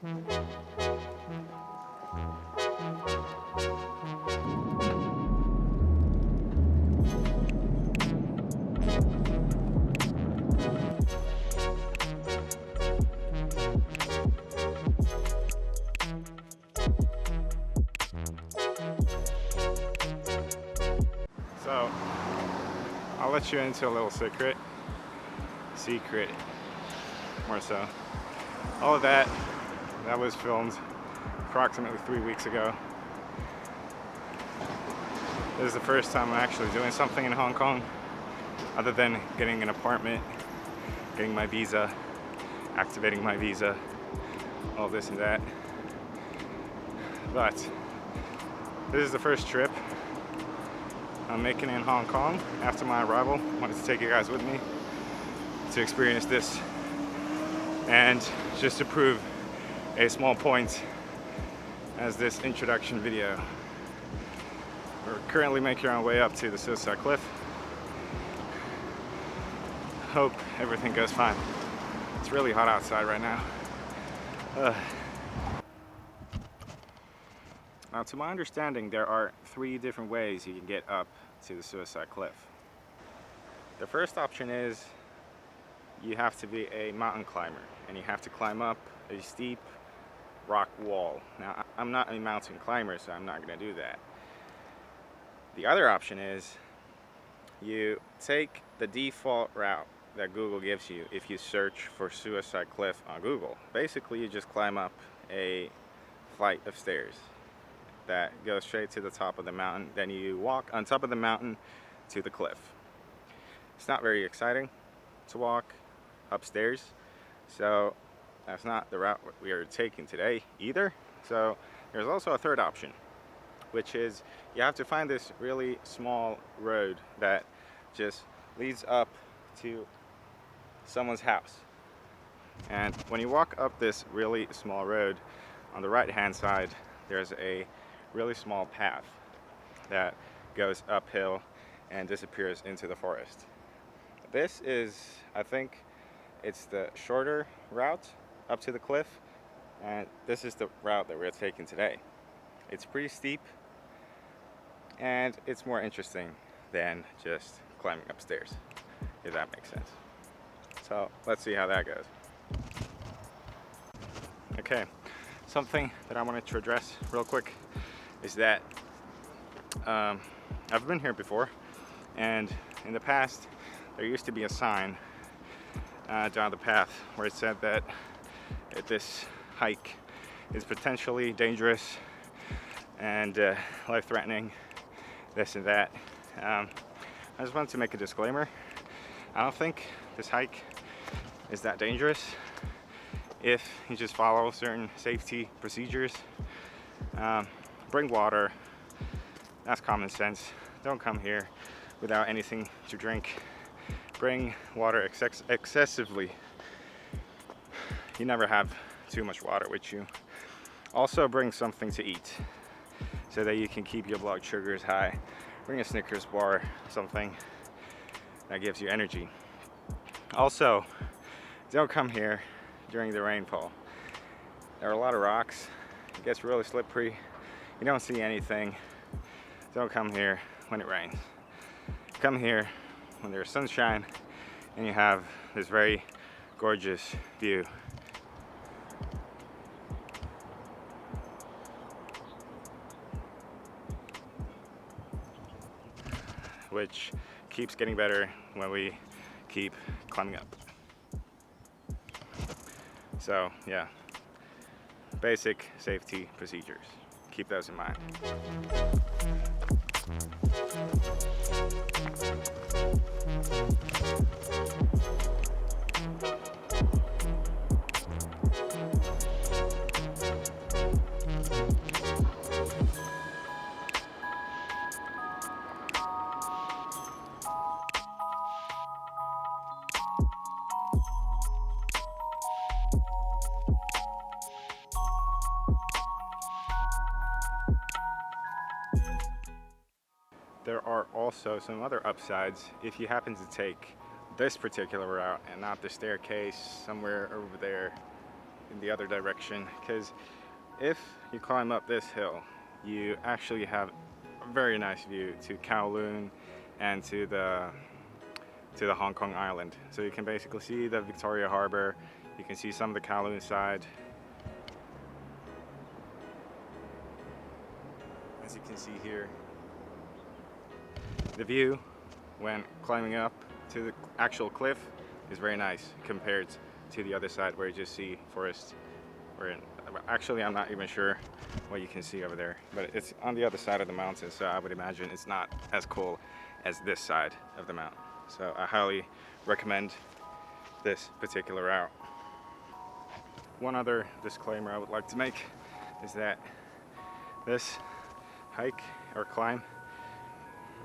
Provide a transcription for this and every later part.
So, I'll let you into a little secret, more so. All of that was filmed approximately 3 weeks ago. This is the first time I'm actually doing something in Hong Kong, other than getting an apartment, getting my visa, activating my visa, all this and that. But this is the first trip I'm making in Hong Kong after my arrival. I wanted to take you guys with me to experience this and just to prove a small point as this introduction video. We're currently making our way up to the Uicide Cliff. Hope everything goes fine. It's really hot outside right now. Now, to my understanding, there are 3 different ways you can get up to the Uicide Cliff. The first option is you have to be a mountain climber and you have to climb up a steep rock wall. Now, I'm not a mountain climber, so I'm not going to do that. The other option is you take the default route that Google gives you if you search for Uicide Cliff on Google. Basically, you just climb up a flight of stairs that goes straight to the top of the mountain. Then you walk on top of the mountain to the cliff. It's not very exciting to walk upstairs, so that's not the route we are taking today either. So there's also a third option, which is you have to find this really small road that just leads up to someone's house. And when you walk up this really small road, on the right hand side there's a really small path that goes uphill and disappears into the forest. This is, I think it's the shorter route up to the cliff, and this is the route that we're taking today. It's pretty steep and it's more interesting than just climbing upstairs, if that makes sense. So let's see how that goes. Okay, something that I wanted to address real quick is that I've been here before, and in the past there used to be a sign down the path where it said that this hike is potentially dangerous and life-threatening, this and that. I just wanted to make a disclaimer. I don't think this hike is that dangerous if you just follow certain safety procedures. Bring water, that's common sense. Don't come here without anything to drink. Bring water excessively. You never have too much water with you. Also bring something to eat so that you can keep your blood sugars high. Bring a Snickers bar, something that gives you energy. Also, don't come here during the rainfall. There are a lot of rocks. It gets really slippery. You don't see anything. Don't come here when it rains. Come here when there's sunshine and you have this very gorgeous view. Which keeps getting better when we keep climbing up. So yeah, basic safety procedures. Keep those in mind. There are also some other upsides if you happen to take this particular route and not the staircase somewhere over there in the other direction, because if you climb up this hill, you actually have a very nice view to Kowloon and to the Hong Kong island. So you can basically see the Victoria Harbour, you can see some of the Kowloon side. As you can see here, the view when climbing up to the actual cliff is very nice compared to the other side where you just see forest. Actually, I'm not even sure what you can see over there, but it's on the other side of the mountain, so I would imagine it's not as cool as this side of the mountain. So I highly recommend this particular route. One other disclaimer I would like to make is that this hike or climb,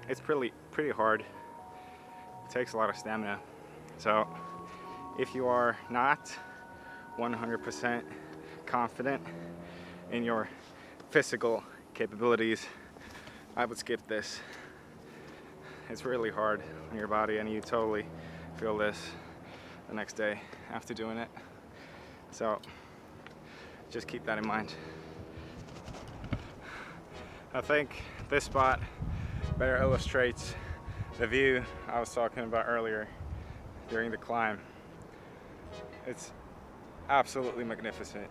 it's pretty hard. It takes a lot of stamina. So if you are not 100% confident in your physical capabilities, I would skip this. It's really hard on your body, and you totally feel this the next day after doing it. So just keep that in mind. I think this spot better illustrates the view I was talking about earlier during the climb. It's absolutely magnificent.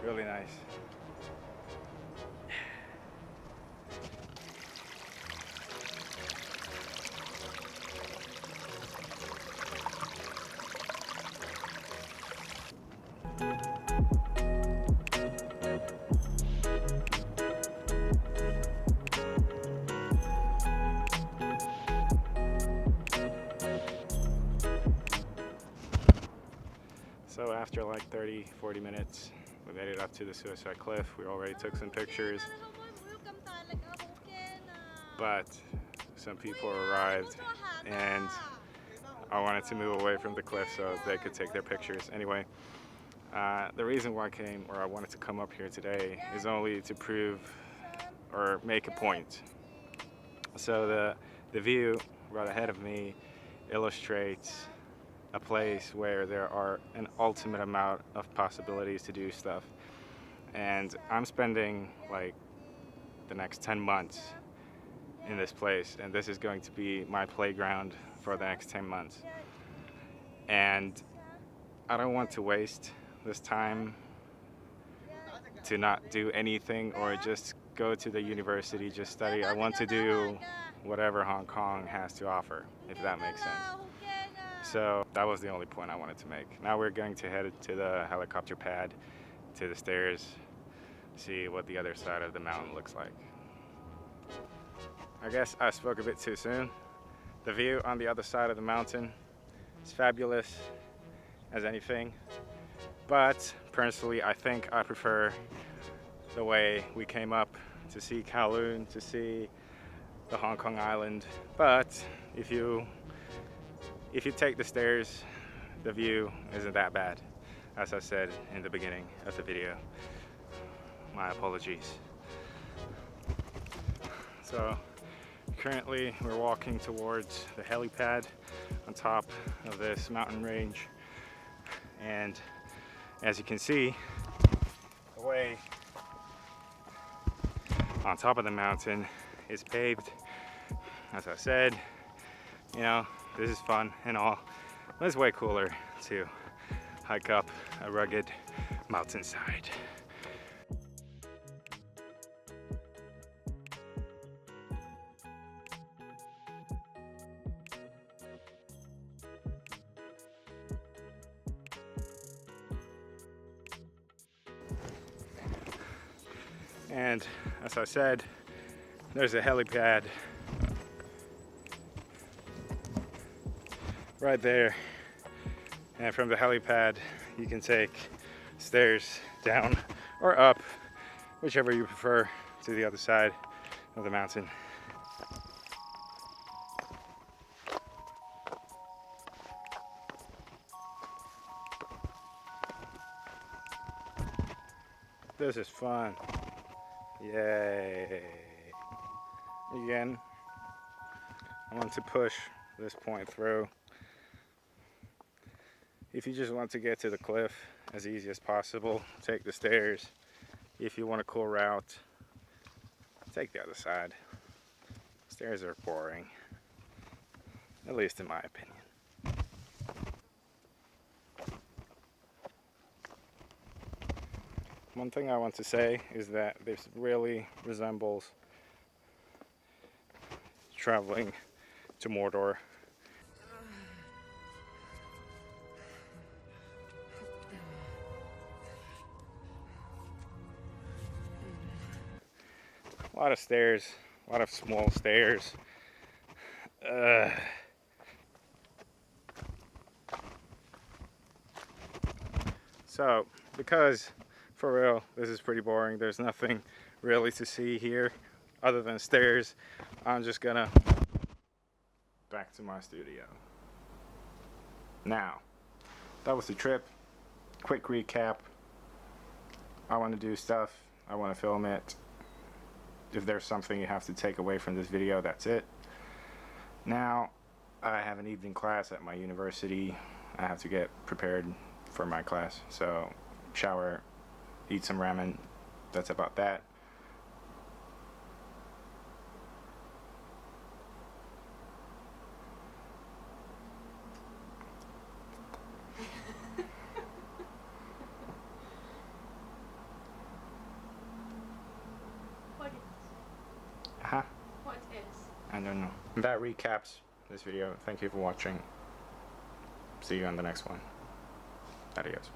Really nice. So after like 30-40 minutes, we made it up to the Uicide Cliff. We already took some pictures, but some people arrived and I wanted to move away from the cliff so they could take their pictures. Anyway, the reason why I wanted to come up here today is only to prove or make a point. So the view right ahead of me illustrates a place where there are an ultimate amount of possibilities to do stuff. And I'm spending like the next 10 months in this place, and this is going to be my playground for the next 10 months. And I don't want to waste this time to not do anything or just go to the university, just study. I want to do whatever Hong Kong has to offer, if that makes sense. So that was the only point I wanted to make. Now we're going to head to the helicopter pad, to the stairs, see what the other side of the mountain looks like. I guess I spoke a bit too soon. The view on the other side of the mountain is fabulous as anything, but personally I think I prefer the way we came up to see Kowloon, to see the Hong Kong island. But if you take the stairs, the view isn't that bad, as I said in the beginning of the video. My apologies. So currently we're walking towards the helipad on top of this mountain range, and as you can see, the way on top of the mountain is paved. As I said, you know, this is fun and all, but it's way cooler to hike up a rugged mountainside. And as I said, there's a helipad right there, and from the helipad you can take stairs down or up, whichever you prefer, to the other side of the mountain. This is fun. Yay. Again, I want to push this point through. If you just want to get to the cliff as easy as possible. Take the stairs. If you want a cool route, take the other side. Stairs are boring, at least in my opinion. One thing I want to say is that this really resembles traveling to Mordor. A lot of stairs, a lot of small stairs. So, because for real, this is pretty boring. There's nothing really to see here other than stairs. I'm just gonna back to my studio. Now, that was the trip. Quick recap. I want to do stuff. I want to film it. If there's something you have to take away from this video, that's it. Now, I have an evening class at my university. I have to get prepared for my class. So, shower, eat some ramen. That's about that. Huh? What is? I don't know. That recaps this video. Thank you for watching. See you on the next one. Adios.